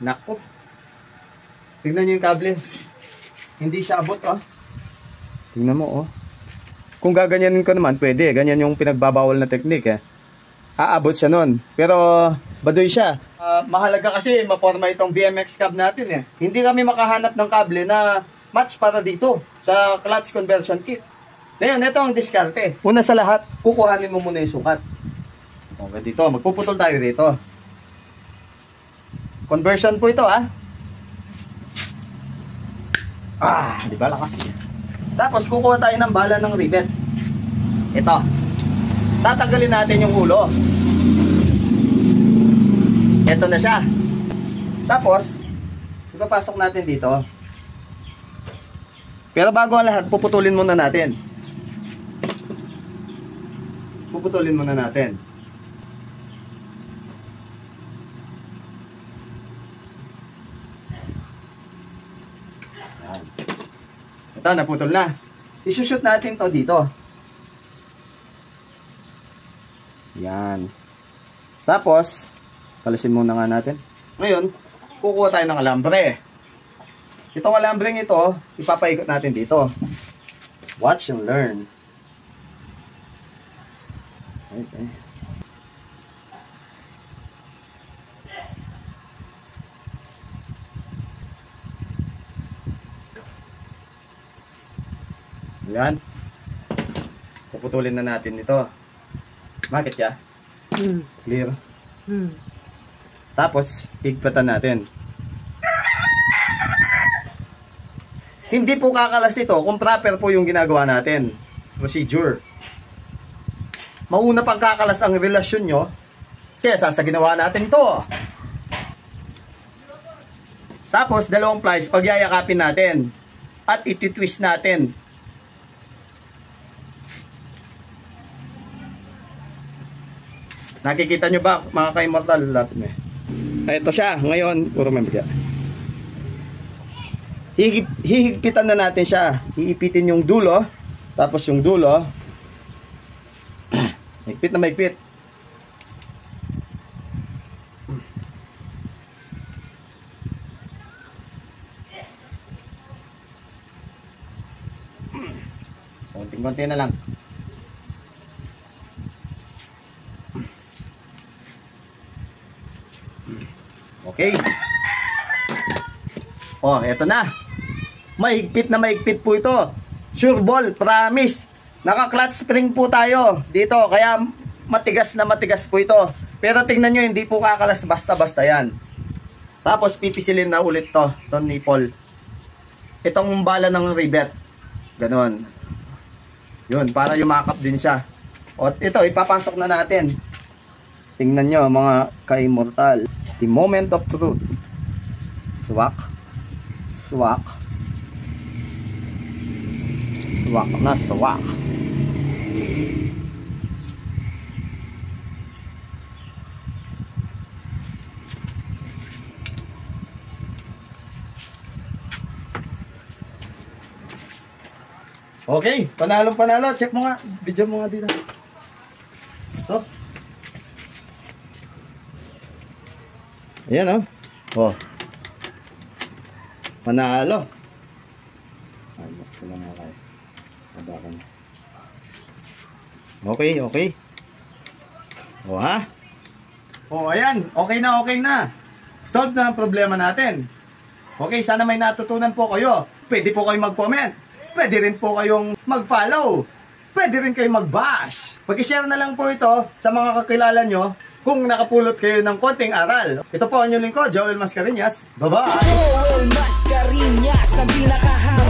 Naku. Tingnan nyo yung kable. Hindi siya abot, oh. Tingnan mo, oh. Kung gaganyanin ko naman, pwede. Ganyan yung pinagbabawal na technique, eh. Aabot siya nun. Pero, baduy siya. Mahalaga kasi maporma itong BMX cab natin, eh. Hindi kami makahanap ng kable na match para dito sa clutch conversion kit. Ngayon, ito ang diskarte. Una sa lahat, kukuhanin mo muna yung sukat. Okay, dito. Magpuputol tayo dito. Conversion po ito, ah. Di ba lakas? Tapos kukuha tayo ng bala ng rivet. Ito. Tatanggalin natin yung ulo. Ito na siya. Tapos ipapasok natin dito. Pero bago ang lahat, puputulin muna natin. Puputulin muna natin. Ito, naputol na. I-shoot natin to dito. Yan. Tapos, palisin muna nga natin. Ngayon, kukuha tayo ng alambre. Itong alambreng ito, ipapaikot natin dito. Watch and learn. Okay. Yan. Puputulin na natin ito. Bakit ya? Clear. Tapos, higpatan natin. Hindi po kakalas ito kung proper po yung ginagawa natin. Procedure. Mauna pang kakalas ang relasyon nyo kesa sa ginawa natin to. Tapos, dalawang plies, pagyayakapin natin at ititwist natin. Nakikita nyo ba mga ka-immortal? Ito siya. Ngayon, puro may bagya. Hihigpitan na natin siya. Iipitin yung dulo. Tapos yung dulo. Higpit na mahigpit. Konting-konti na lang. Okay. Oh, eto na. Mahigpit na mahigpit po ito. Sure ball, promise. Naka-clutch spring po tayo dito, kaya matigas na matigas po ito. Pero tingnan nyo, hindi po kakalas basta-basta yan. Tapos pipisilin na ulit to, itong nipple. Itong bala ng rivet. Ganon. Yun, para yumakap din siya. O, ito, ipapasok na natin. Tingnan nyo mga ka-immortal. The moment of truth. Swak. Swak. Swak na swak. Okay, panalo. Check mo nga. Video mo nga dito. Ito. Ayan, oh. Oh. Panalo. Ay, wala nga kayo. Abakan. Okay. Oh, ha? Oh, ayan. Okay na. Solve na ang problema natin. Okay, sana may natutunan po kayo. Pwede po kayong mag-comment. Pwede rin po kayong mag-follow. Pwede rin kayong mag-bash. Pag-share na lang po ito sa mga kakilala nyo kung nakapulot kayo ng konting aral. Ito po ang inyong lingkod, Joel Mascareñas. Bye-bye! Joel Mascareñas, ang pinakahanga.